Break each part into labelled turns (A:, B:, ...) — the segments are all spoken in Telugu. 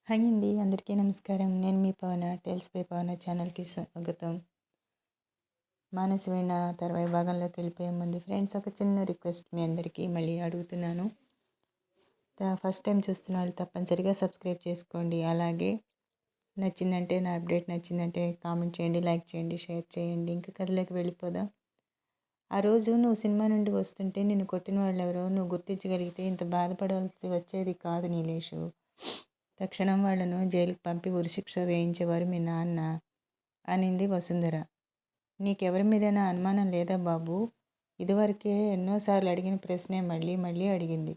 A: హాయ్ అండి, అందరికీ నమస్కారం. నేను మీ పవన. టేల్స్ బై పవన ఛానల్కి స్వాగతం. మానసవీణ తర్వాయి భాగంలోకి వెళ్ళిపోయే ముందు ఫ్రెండ్స్, ఒక చిన్న రిక్వెస్ట్ మీ అందరికీ మళ్ళీ అడుగుతున్నాను. ఫస్ట్ టైం చూస్తున్న వాళ్ళు తప్పనిసరిగా సబ్స్క్రైబ్ చేసుకోండి. అలాగే నచ్చిందంటే, నా అప్డేట్ నచ్చిందంటే కామెంట్ చేయండి, లైక్ చేయండి, షేర్ చేయండి. ఇంకా కథలోకి వెళ్ళిపోదాం. ఆ రోజు నువ్వు సినిమా నుండి వస్తుంటే నిన్ను కొట్టిన వాళ్ళు ఎవరో నువ్వు గుర్తించగలిగితే ఇంత బాధపడాల్సి వచ్చేది కాదు నీలేషు. తక్షణం వాళ్లను జైలుకు పంపి ఉరిశిక్ష వేయించేవారు మీ నాన్న అనింది వసుంధర. నీకెవరి మీదైనా అనుమానం లేదా బాబు? ఇదివరకే ఎన్నోసార్లు అడిగిన ప్రశ్నే మళ్ళీ మళ్ళీ అడిగింది.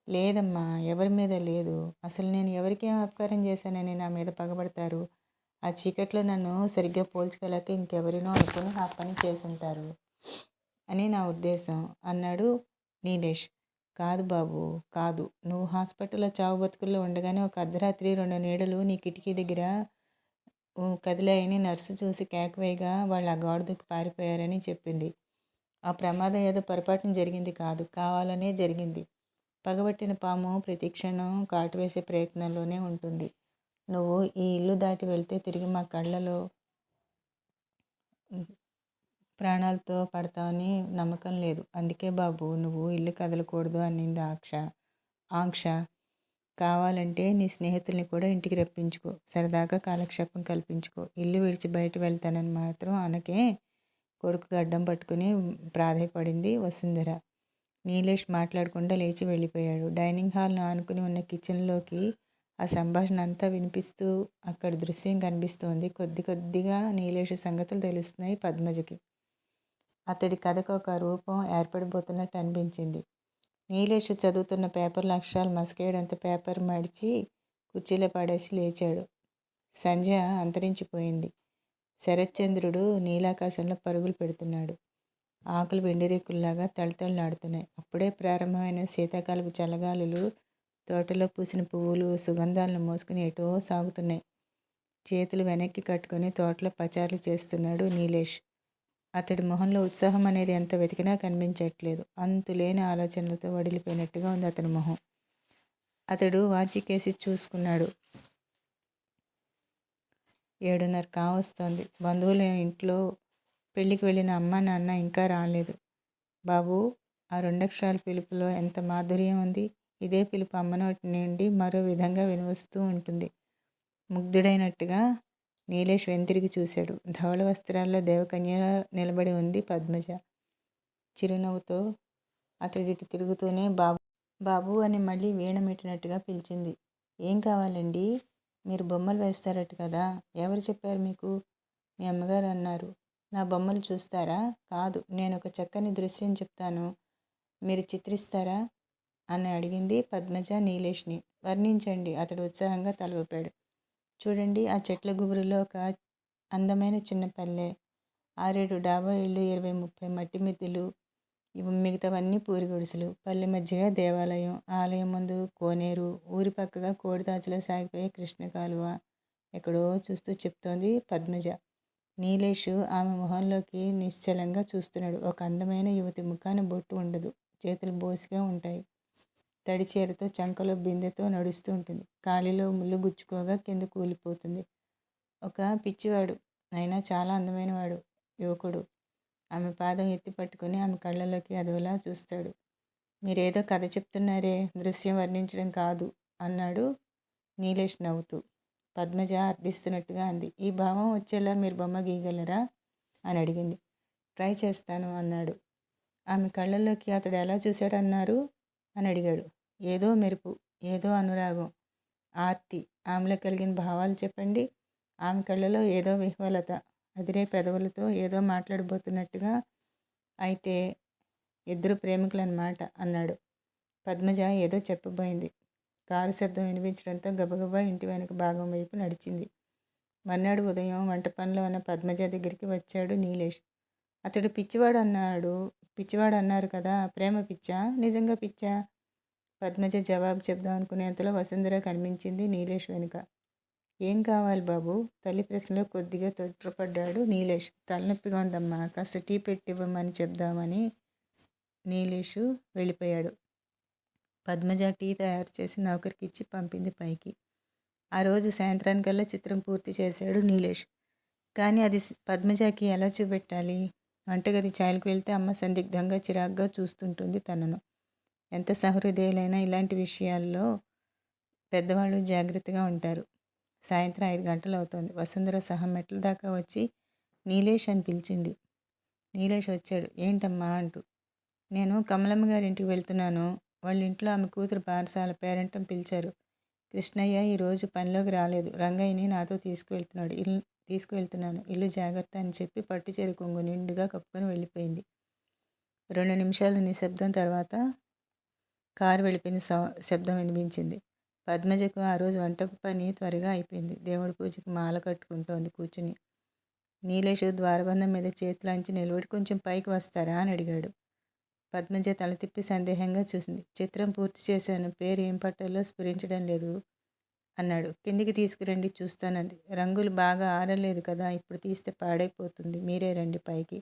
A: లేదమ్మా, ఎవరి మీద లేదు. అసలు నేను ఎవరికేం అపకారం చేశానని నా మీద పగబడతారు? ఆ చీకట్లో నన్ను సరిగ్గా పోల్చుకోలేక ఇంకెవరినో అనుకుని ఆ పని చేసుంటారు అని నా ఉద్దేశం అన్నాడు నీలేష్. కాదు బాబు, కాదు. నువ్వు హాస్పిటల్లో చావు బతుకుల్లో ఉండగానే ఒక అర్ధరాత్రి 2 నీడలు నీ కిటికీ దగ్గర కదిలాయని నర్సు చూసి కేకవేయగా వాళ్ళు ఆ గోడ దూకి పారిపోయారని చెప్పింది. ఆ ప్రమాదం ఏదో పొరపాటున జరిగింది కాదు, కావాలనే జరిగింది. పగబట్టిన పాము ప్రతి క్షణం కాటు వేసే ప్రయత్నంలోనే ఉంటుంది. నువ్వు ఈ ఇల్లు దాటి వెళ్తే తిరిగి మా కళ్ళలో ప్రాణాలతో పడతావని నమ్మకం లేదు. అందుకే బాబు నువ్వు ఇల్లు కదలకూడదు అనింది ఆంక్ష. కావాలంటే నీ స్నేహితుల్ని కూడా ఇంటికి రప్పించుకో, సరదాగా కాలక్షేపం కల్పించుకో. ఇల్లు విడిచి బయట వెళ్తానని మాత్రం అనకే. కొడుకు గడ్డం పట్టుకుని ప్రాధేయపడింది వసుంధర. నీలేష్ మాట్లాడకుండా లేచి వెళ్ళిపోయాడు. డైనింగ్ హాల్ను ఆనుకుని ఉన్న కిచెన్లోకి ఆ సంభాషణ అంతా వినిపిస్తూ అక్కడ దృశ్యం కనిపిస్తోంది. కొద్ది కొద్దిగా నీలేష్ సంగతులు తెలుస్తున్నాయి పద్మజకి. అతడి కథకు ఒక రూపం ఏర్పడిపోతున్నట్టు అనిపించింది. నీలేష్ చదువుతున్న పేపర్లో అక్షరాలు మసకేయడంతో పేపర్ మడిచి కుర్చీలో పడేసి లేచాడు. సంధ్య అంతరించిపోయింది. శరత్చంద్రుడు నీలాకాశంలో పరుగులు పెడుతున్నాడు. ఆకులు వెండిరేకుల్లాగా తళతళలాడుతున్నాయి. అప్పుడే ప్రారంభమైన శీతాకాలపు చల్లగాలులు తోటలో పూసిన పువ్వులు సుగంధాలను మోసుకుని ఎటో సాగుతున్నాయి. చేతులు వెనక్కి కట్టుకుని తోటలో పచారులు చేస్తున్నాడు నీలేష్. అతడి మొహంలో ఉత్సాహం అనేది ఎంత వెతికినా కనిపించట్లేదు. అంతులేని ఆలోచనలతో వడిలిపోయినట్టుగా ఉంది అతని మొహం. అతడు వాచి కేసి చూసుకున్నాడు. 7:30 కావస్తోంది. బంధువుల ఇంట్లో పెళ్ళికి వెళ్ళిన అమ్మ నాన్న ఇంకా రాలేదు. బాబు, ఆ 2 అక్షరాల పిలుపులో ఎంత మాధుర్యం ఉంది. ఇదే పిలుపు అమ్మ నోటి నుండి మరో విధంగా వినవస్తూ ఉంటుంది. ముగ్ధుడైనట్టుగా నీలేష్ వెనుతిరిగి చూశాడు. ధవళ వస్త్రాల్లో దేవకన్యలా నిలబడి ఉంది పద్మజ. చిరునవ్వుతో అతడిటి తిరుగుతూనే బాబు బాబు అని మళ్ళీ వీణ మెట్టినట్టుగా పిలిచింది. ఏం కావాలండి? మీరు బొమ్మలు వేస్తారట కదా, ఎవరు చెప్పారు మీకు? మీ అమ్మగారు అన్నారు. నా బొమ్మలు చూస్తారా? కాదు, నేను ఒక చక్కని దృశ్యం చెప్తాను, మీరు చిత్రిస్తారా అని అడిగింది పద్మజ నీలేష్ని. వర్ణించండి, అతడు ఉత్సాహంగా తల ఊపాడు. చూడండి, ఆ చెట్ల గుబురులో ఒక అందమైన చిన్న పల్లె, 6-7 డాబా ఇళ్ళు, 20-30 మట్టి మిద్దెలు, మిగతావన్నీ పూరి గుడిసెలు. పల్లె మధ్యగా దేవాలయం, ఆలయం ముందు కోనేరు, ఊరి పక్కగా కోడిదాచులో సాగిపోయే కృష్ణ కాలువ. ఎక్కడో చూస్తూ చెప్తోంది పద్మజ. నీలేష్ ఆమె మొహంలోకి నిశ్చలంగా చూస్తున్నాడు. ఒక అందమైన యువతి ముఖాన బొట్టు ఉండదు, చేతులు బోసిగా ఉంటాయి. తడి చీరతో చంకలో బిందెతో నడుస్తూ ఉంటుంది. కాలిలో ముళ్ళు గుచ్చుకోగా కింద కూలిపోతుంది. ఒక పిచ్చివాడు, అయినా చాలా అందమైనవాడు యువకుడు ఆమె పాదం ఎత్తి పట్టుకుని ఆమె కళ్ళలోకి అదోలా చూస్తాడు. మీరేదో కథ చెప్తున్నారే, దృశ్యం వర్ణించడం కాదు అన్నాడు నీలేష్ నవ్వుతూ. పద్మజ అర్థిస్తున్నట్టుగా అంది. ఈ భావం వచ్చేలా మీరు బొమ్మ గీయగలరా అని అడిగింది. ట్రై చేస్తాను అన్నాడు. ఆమె కళ్ళల్లోకి అతడు ఎలా చూశాడన్నారు అని అడిగాడు. ఏదో మెరుపు, ఏదో అనురాగం, ఆర్తి. ఆమెలో కలిగిన భావాలు చెప్పండి. ఆమె కళ్ళలో ఏదో విహ్వలత, అదిరే పెదవులతో ఏదో మాట్లాడబోతున్నట్టుగా. అయితే ఇద్దరు ప్రేమికులన్నమాట అన్నాడు. పద్మజ ఏదో చెప్పబోయింది. కారు శబ్దం వినిపించడంతో గబగబా ఇంటి వెనక భాగం వైపు నడిచింది. మర్నాడు ఉదయం వంట పనిలో ఉన్న పద్మజ దగ్గరికి వచ్చాడు నీలేష్. అతడు పిచ్చివాడు అన్నారు కదా, ప్రేమ పిచ్చా, నిజంగా పిచ్చా? పద్మజ జవాబు చెప్దాం అనుకునేంతలో వసుంధర కనిపించింది నీలేష్ వెనుక. ఏం కావాలి బాబు? తల్లి ప్రశ్నలో కొద్దిగా తొట్రుపడ్డాడు నీలేష్. తలనొప్పిగా ఉందమ్మా, కాస్త టీ పెట్టివ్వమని చెప్దామని నీలేష్ వెళ్ళిపోయాడు. పద్మజ టీ తయారు చేసి నౌకరికి ఇచ్చి పంపింది పైకి. ఆ రోజు సాయంత్రానికల్లా చిత్రం పూర్తి చేశాడు నీలేష్. కానీ అది పద్మజకి ఎలా చూపెట్టాలి? వంటగది చాయలకు వెళ్తే అమ్మ సందిగ్ధంగా చిరాగ్గా చూస్తుంటుంది తనను. ఎంత సహృదయులైనా ఇలాంటి విషయాల్లో పెద్దవాళ్ళు జాగ్రత్తగా ఉంటారు. సాయంత్రం 5 గంటలవుతోంది. వసుంధర సహా మెట్ల దాకా వచ్చి నీలేష్ అని పిలిచింది. నీలేష్ వచ్చాడు. ఏంటమ్మా అంటూ. నేను కమలమ్మ గారింటికి వెళ్తున్నాను. వాళ్ళ ఇంట్లో ఆమె కూతురు బారసాల పేరంటం పిలిచారు. కృష్ణయ్య ఈరోజు పనిలోకి రాలేదు. రంగయ్యని నాతో తీసుకువెళ్తున్నాను. ఇల్లు జాగ్రత్త అని చెప్పి పట్టుచీర కొంగు నిండుగా కప్పుకొని వెళ్ళిపోయింది. 2 నిమిషాల నిశ్శబ్దం తర్వాత కారు వెళ్ళిపోయిన శబ్దం వినిపించింది. పద్మజకు ఆ రోజు వంట పని త్వరగా అయిపోయింది. దేవుడి పూజకి మాల కట్టుకుంటోంది కూర్చుని. నీలేష్ ద్వారబంధం మీద చేతులాంచి నిలబడి కొంచెం పైకి వస్తారా అని అడిగాడు. పద్మజ తల తిప్పి సందేహంగా చూసింది. చిత్రం పూర్తి చేశాను. పేరు ఏం పట్టాలో స్ఫురించడం లేదు అన్నాడు. కిందికి తీసుకురండి చూస్తానంది. రంగులు బాగా ఆరలేదు కదా, ఇప్పుడు తీస్తే పాడైపోతుంది. మీరే రండి పైకి.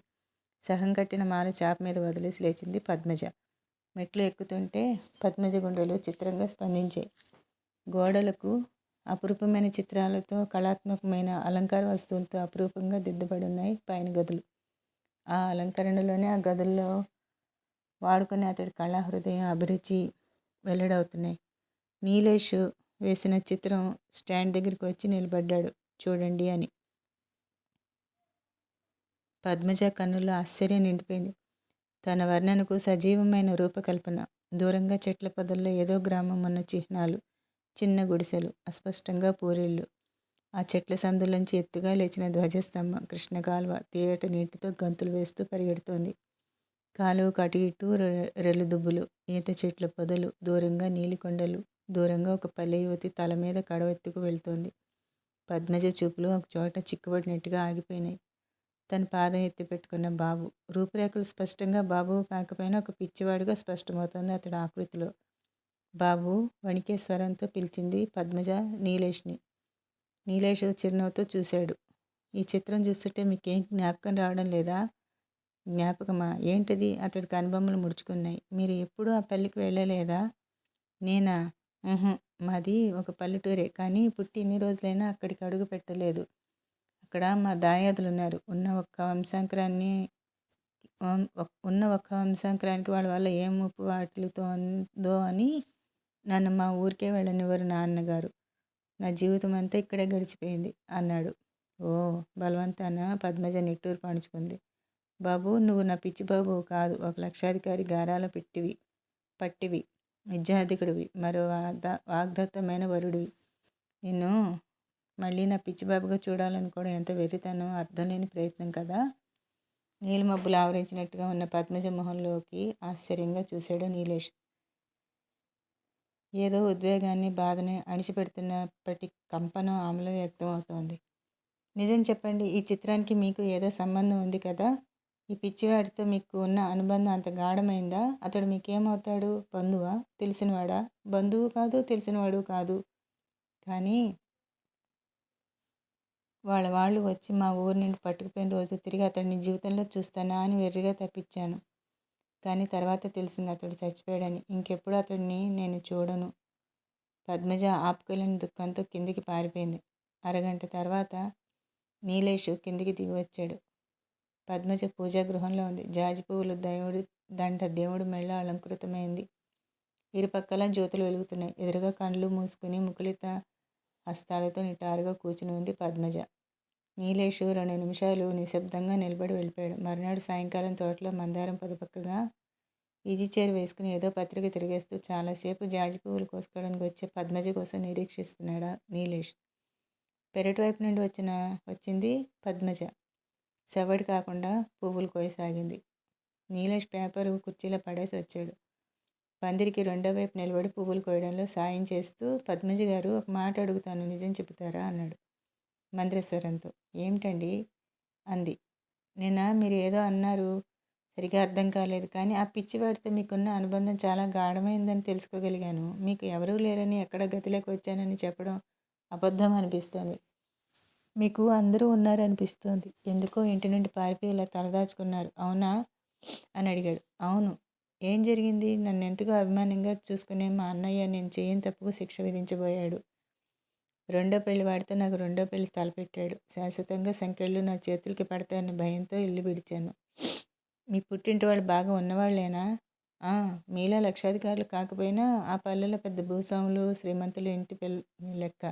A: సహం కట్టిన మాల చాప మీద వదిలేసి లేచింది పద్మజ. మెట్లు ఎక్కుతుంటే పద్మజ గుండెలు చిత్రంగా స్పందించాయి. గోడలకు అపురూపమైన చిత్రాలతో, కళాత్మకమైన అలంకార వస్తువులతో అపురూపంగా దిద్దబడున్నాయి పైన గదులు. ఆ అలంకరణలోనే ఆ గదుల్లో వాడుకునే అతడి కళా హృదయం అభిరుచి వెల్లడవుతున్నాయి. నీలేష్ వేసిన చిత్రం స్టాండ్ దగ్గరికి వచ్చి నిలబడ్డాడు. చూడండి అని. పద్మజ కన్నుల్లో ఆశ్చర్యం నిండిపోయింది. తన వర్ణనకు సజీవమైన రూపకల్పన. దూరంగా చెట్ల పొదల్లో ఏదో గ్రామం ఉన్న చిహ్నాలు, చిన్న గుడిసెలు, అస్పష్టంగా పూరిళ్ళు. ఆ చెట్ల సందులోంచి ఎత్తుగా లేచిన ధ్వజస్తంభం, కృష్ణకాల్వ తీయటి నీటితో గంతులు వేస్తూ పరిగెడుతోంది. కాలువకు అటు ఇటు రెల్లుదుబ్బులు, ఈత చెట్ల పొదలు, దూరంగా నీలికొండలు, దూరంగా ఒక పల్లె యువతి తల మీద కడవెత్తుకు వెళ్తోంది. పద్మజ చూపులు ఒకచోట చిక్కుబడినట్టుగా ఆగిపోయినాయి. తన పాదం ఎత్తి పెట్టుకున్న బాబు. రూపురేఖలు స్పష్టంగా బాబు కాకపోయినా ఒక పిచ్చివాడుగా స్పష్టమవుతోంది అతడి ఆకృతిలో. బాబు వణికే స్వరంతో పిలిచింది పద్మజ నీలేష్ని. నీలేష్ చిరునవ్వుతో చూశాడు. ఈ చిత్రం చూస్తుంటే మీకేం జ్ఞాపకం రావడం లేదా? జ్ఞాపకమా? ఏంటిది? అతడి కనుబొమ్మలు ముడుచుకున్నాయి. మీరు ఎప్పుడూ ఆ పల్లెకి వెళ్ళలేదా? నేనా? మాది ఒక పల్లెటూరే. కానీ పుట్టి ఇన్ని రోజులైనా అక్కడికి అడుగు పెట్టలేదు. అక్కడ మా దాయాదులున్నారు. ఉన్న ఒక్క వంశాంకరానికి వాళ్ళ వల్ల ఏం ముప్పు వాటిల్లుతోందో అని నన్ను మా ఊరికే వెళ్ళనివ్వరు నాన్నగారు. నా జీవితం అంతా ఇక్కడే గడిచిపోయింది అన్నాడు. ఓ బలవంతాన పద్మజ నిట్టూరు పణుచుకుంది. బాబు, నువ్వు నా పిచ్చి బాబువు కాదు. ఒక లక్షాధికారి గారాల పట్టివి, విద్యాధికుడివి, మరో వాగ్దత్తమైన వరుడివి. నిన్ను మళ్ళీ నా పిచ్చిబాబుగా చూడాలనుకోవడం ఎంత వెర్రితనం, అర్థం లేని ప్రయత్నం కదా. నీలిమబ్బులు ఆవరించినట్టుగా ఉన్న పద్మజ మొహంలోకి ఆశ్చర్యంగా చూశాడు నీలేష్. ఏదో ఉద్వేగాన్ని, బాధని అణిచిపెడుతున్నప్పటి కంపనం ఆమెలో వ్యక్తం అవుతోంది. నిజం చెప్పండి, ఈ చిత్రానికి మీకు ఏదో సంబంధం ఉంది కదా? ఈ పిచ్చివాడితో మీకు ఉన్న అనుబంధం అంత గాఢమైందా? అతడు మీకేమవుతాడు? బంధువా? తెలిసినవాడా? బంధువు కాదు, తెలిసినవాడు కాదు. కానీ వాళ్ళు వచ్చి మా ఊరి నుండి పట్టుకుపోయిన రోజు తిరిగి అతడిని జీవితంలో చూస్తానా అని వెర్రిగా తప్పించాను. కానీ తర్వాత తెలిసింది అతడు చచ్చిపోయాడని. ఇంకెప్పుడు అతడిని నేను చూడను. పద్మజ ఆపుకోలేని దుఃఖంతో కిందికి పారిపోయింది. అరగంట తర్వాత నీలేష్ కిందికి దిగి వచ్చాడు. పద్మజ పూజాగృహంలో ఉంది. జాజి పువ్వులు దేవుడి మెళ్ళ అలంకృతమైంది. ఇరుపక్కల జ్యోతులు వెలుగుతున్నాయి. ఎదురుగా కండ్లు మూసుకుని ముకుళిత హస్తాలతో నిటారుగా కూర్చుని ఉంది పద్మజ. నీలేష్ 2 నిమిషాలు నిశ్శబ్దంగా నిలబడి వెళ్ళిపోయాడు. మర్నాడు సాయంకాలం తోటలో మందారం పక్కగా ఈజీ చైర్ వేసుకుని ఏదో పత్రిక తిరిగేస్తూ చాలాసేపు జాజి పువ్వులు కోసుకోవడానికి వచ్చే పద్మజ కోసం నిరీక్షిస్తున్నాడా నీలేష్. పెరటి వైపు నుండి వచ్చింది పద్మజ. సవ్వడి కాకుండా పువ్వులు కోయసాగింది. నీలేష్ పేపరు కుర్చీలో పడేసి వచ్చాడు. పందిరికి రెండో వైపు నిలబడి పువ్వులు కోయడంలో సాయం చేస్తూ, పద్మజ గారు, ఒక మాట అడుగుతాను, నిజం చెబుతారా అన్నాడు మంద్రస్వరంతో. ఏమిటండి అంది. నిన్న మీరు ఏదో అన్నారు, సరిగా అర్థం కాలేదు. కానీ ఆ పిచ్చివాడితో మీకున్న అనుబంధం చాలా గాఢమైందని తెలుసుకోగలిగాను. మీకు ఎవరూ లేరని, ఎక్కడ గతిలోకి వచ్చానని చెప్పడం అబద్ధం అనిపిస్తోంది. మీకు అందరూ ఉన్నారనిపిస్తోంది. ఎందుకో ఇంటి నుండి పారిపోయి ఇలా తలదాచుకున్నారు, అవునా అని అడిగాడు. అవును. ఏం జరిగింది? నన్నెంతగా అభిమానంగా చూసుకునే మా అన్నయ్య నేను చేయని తప్పుకు శిక్ష విధించబోయాడు. రెండో పెళ్లి వాడితో నాకు రెండో పెళ్లి తలపెట్టాడు. శాశ్వతంగా సంకెళ్ళు నా చేతులకి పడతాయన్న భయంతో ఇల్లు విడిచాను. మీ పుట్టింటి వాళ్ళు బాగా ఉన్నవాళ్ళేనా? ఆ! మీలా లక్షాధికారులు కాకపోయినా ఆ పల్లెలో పెద్ద భూస్వాములు, శ్రీమంతుల ఇంటి లెక్క.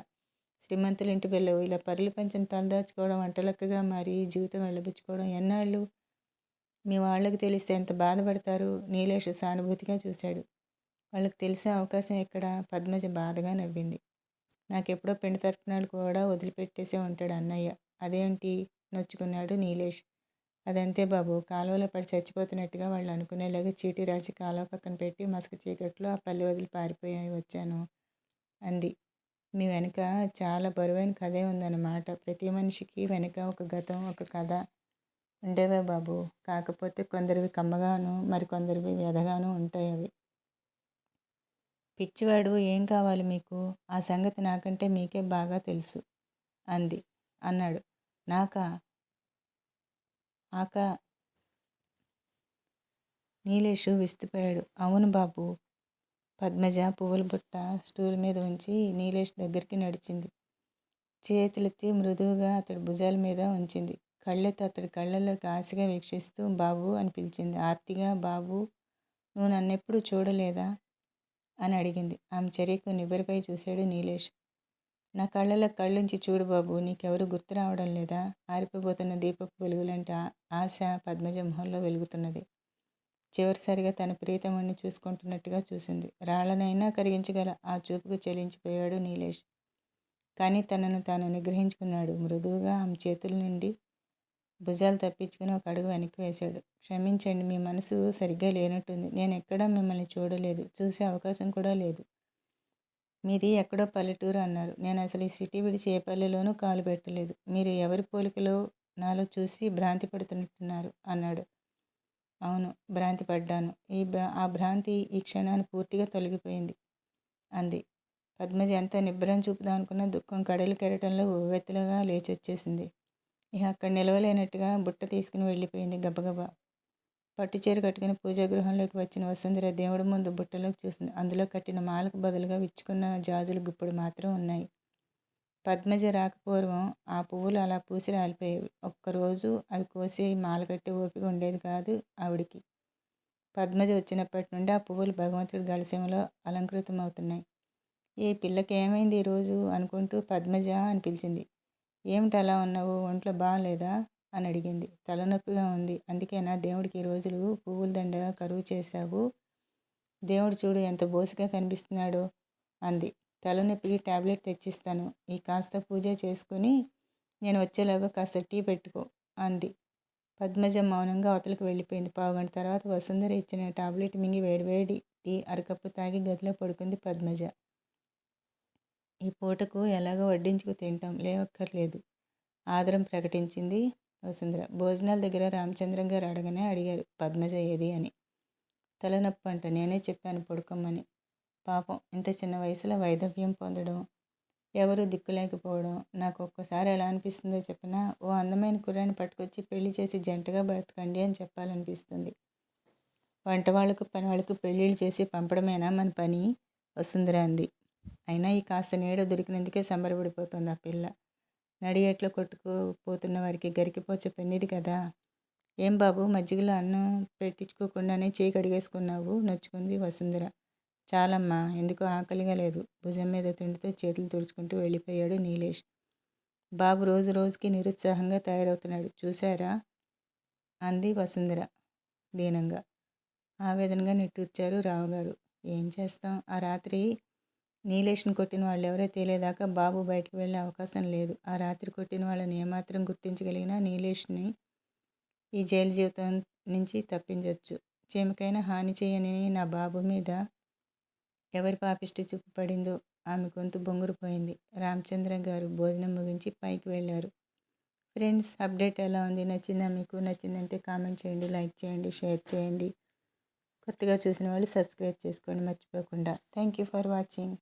A: శ్రీమంతుల ఇంటి పిల్లవు ఇలా పరులు పంచిన తలదాచుకోవడం వంటలెక్కగా మారి జీవితం వెళ్ళబుచ్చుకోవడం ఎన్నాళ్ళు? మీ వాళ్ళకి తెలిస్తే ఎంత బాధపడతారు? నీలేష్ సానుభూతిగా చూశాడు. వాళ్ళకి తెలిసే అవకాశం ఎక్కడ? పద్మజ బాధగా నవ్వింది. నాకెప్పుడో పిండి తరపునాడు కూడా వదిలిపెట్టేసే ఉంటాడు అన్నయ్య. అదేంటి? నొచ్చుకున్నాడు నీలేష్. అదంతే బాబు. కాలువలో పడి చచ్చిపోతున్నట్టుగా వాళ్ళు అనుకునేలాగా చీటీ రాసి కాలువ పక్కన పెట్టి మసక చీకట్లో ఆ పల్లె వదిలి పారిపోయి వచ్చాను అంది. మీ వెనుక చాలా బరువైన కథే ఉందన్నమాట. ప్రతి మనిషికి వెనుక ఒక గతం, ఒక కథ ఉండేవే బాబు. కాకపోతే కొందరివి కమ్మగాను, మరికొందరివి వ్యధగాను ఉంటాయి. అవి పిచ్చివాడు. ఏం కావాలి మీకు? ఆ సంగతి నాకంటే మీకే బాగా తెలుసు అన్నాడు. నాకా? ఆకా? నీలేషు విస్తుపోయాడు. అవును బాబు. పద్మజ పువ్వుల బుట్ట స్టూల్ మీద ఉంచి నీలేష్ దగ్గరికి నడిచింది. చేతులెత్తి మృదువుగా అతడి భుజాల మీద ఉంచింది. కళ్ళెత్తి అతడి కళ్ళల్లోకి ఆశగా వీక్షిస్తూ బాబు అని పిలిచింది ఆర్తిగా. బాబు, నువ్వు నన్నెప్పుడూ చూడలేదా అని అడిగింది. ఆమె చర్యకు నివ్వెరపై చూశాడు నీలేష్. నా కళ్ళలో కళ్ళుంచి చూడు బాబు. నీకెవరూ గుర్తు రావడం లేదా? ఆరిపోబోతున్న దీపపు వెలుగులాంటి ఆశ పద్మజ మొహంలో వెలుగుతున్నది. చివరిసారిగా తన ప్రియతముడిని చూసుకుంటున్నట్టుగా చూసింది. రాళ్లనైనా కరిగించగల ఆ చూపుకు చెలించిపోయాడు నీలేష్. కానీ తనను తాను నిగ్రహించుకున్నాడు. మృదువుగా ఆమె చేతుల నుండి భుజాలు తప్పించుకుని ఒక అడుగు వెనక్కి వేశాడు. క్షమించండి, మీ మనసు సరిగ్గా లేనట్టుంది. నేను ఎక్కడా మిమ్మల్ని చూడలేదు. చూసే అవకాశం కూడా లేదు. మీది ఎక్కడో పల్లెటూరు అన్నారు. నేను అసలు ఈ సిటీ విడిచి ఏ పల్లెలోనూ కాలు పెట్టలేదు. మీరు ఎవరి పోలికలో నాలో చూసి భ్రాంతి పడుతున్నట్టున్నారు అన్నాడు. అవును, భ్రాంతి పడ్డాను. ఆ భ్రాంతి ఈ క్షణాన్ని పూర్తిగా తొలగిపోయింది అంది. పద్మజ ఎంత నిబ్బరం చూపుదాం అనుకున్న దుఃఖం కడలి కెరటంలో ఉవ్వెత్తులుగా లేచొచ్చేసింది. ఇక అక్కడ నిలవలేనట్టుగా బుట్ట తీసుకుని వెళ్ళిపోయింది గబగబా. పట్టుచీర కట్టుకుని పూజాగృహంలోకి వచ్చిన వసుంధర దేవుడి ముందు బుట్టలోకి చూసింది. అందులో కట్టిన మాలకు బదులుగా విచ్చుకున్న జాజులు గుప్పుడు మాత్రం ఉన్నాయి. పద్మజ రాకపూర్వం ఆ పువ్వులు అలా పూసి రాలిపోయేవి. ఒక్కరోజు అవి కోసి మాల కట్టే ఓపిక ఉండేది కాదు ఆవిడికి. పద్మజ వచ్చినప్పటి నుండి ఆ పువ్వులు భగవంతుడి గళసీమలో అలంకృతమవుతున్నాయి. ఈ పిల్లకి ఏమైంది ఈరోజు అనుకుంటూ పద్మజ అని పిలిచింది. ఏమిటి అలా ఉన్నావు? ఒంట్లో బాగాలేదా అని అడిగింది. తలనొప్పిగా ఉంది. అందుకేనా దేవుడికి ఈ రోజులు పువ్వుల దండ కరువు చేశావు? దేవుడు చూడు ఎంత బోసిగా కనిపిస్తున్నాడో అంది. తలనొప్పికి టాబ్లెట్ తెచ్చిస్తాను. ఈ కాస్త పూజ చేసుకుని నేను వచ్చేలాగా కాస్త టీ పెట్టుకో అంది. పద్మజ మౌనంగా అవతలకు వెళ్ళిపోయింది. పావుగంట తర్వాత వసుంధర ఇచ్చిన టాబ్లెట్ మింగి వేడివేడి టీ అరకప్పు తాగి గదిలో పడుకుంది పద్మజ. ఈ పూటకు ఎలాగో వడ్డించుకు తింటాం, లేవక్కర్లేదు ఆదరం ప్రకటించింది వసుంధర. భోజనాల దగ్గర రామచంద్రం గారు అడగనే అడిగారు పద్మజ ఏది అని. తలనొప్పి అంట, నేనే చెప్పాను పడుకోమని. పాపం, ఇంత చిన్న వయసులో వైధవ్యం పొందడం, ఎవరూ దిక్కులేకపోవడం నాకు ఒక్కోసారి ఎలా అనిపిస్తుందో చెప్పినా, ఓ అందమైన కుర్రాన్ని పట్టుకొచ్చి పెళ్లి చేసి జంటగా బ్రతకండి అని చెప్పాలనిపిస్తుంది. వంట వాళ్ళకు పని వాళ్ళకు పెళ్ళిళ్ళు చేసి పంపడమేనా మన పని? వసుంధర అంది. అయినా ఈ కాస్త నీడ దొరికినందుకే సంబరపడిపోతుంది ఆ పిల్ల. నడియేట్లో కొట్టుకుపోతున్న వారికి గరికిపోచ పెన్నిది కదా. ఏం బాబు, మజ్జిగలో అన్నం పెట్టించుకోకుండానే చేయి కడిగేసుకున్నావు నొచ్చుకుంది వసుంధర. చాలమ్మా, ఎందుకో ఆకలిగా లేదు. భుజం మీద తిండితో చేతులు తుడుచుకుంటూ వెళ్ళిపోయాడు నీలేష్. బాబు రోజు రోజుకి నిరుత్సాహంగా తయారవుతున్నాడు చూశారా అంది వసుంధర దీనంగా. ఆవేదనగా నిట్టూర్చారు రావుగారు. ఏం చేస్తాం, ఆ రాత్రి నీలేష్ని కొట్టిన వాళ్ళు ఎవరో తేలేదాకా బాబు బయటకు వెళ్ళే అవకాశం లేదు. ఆ రాత్రి కొట్టిన వాళ్ళని ఏమాత్రం గుర్తించగలిగినా నీలేష్ని ఈ జైలు జీవితం నుంచి తప్పించవచ్చు. చీమకైనా హాని చేయని నా బాబు మీద ఎవరి పాపిష్టి చూపు పడిందో. ఆమె గొంతు బొంగురుపోయింది. రామచంద్ర గారు భోజనం ముగించి పైకి వెళ్ళారు. ఫ్రెండ్స్, అప్డేట్ ఎలా ఉంది? నచ్చిందా మీకు? నచ్చిందంటే కామెంట్ చేయండి, లైక్ చేయండి, షేర్ చేయండి. కొత్తగా చూసిన వాళ్ళు సబ్స్క్రైబ్ చేసుకోండి మర్చిపోకుండా. Thank you for watching.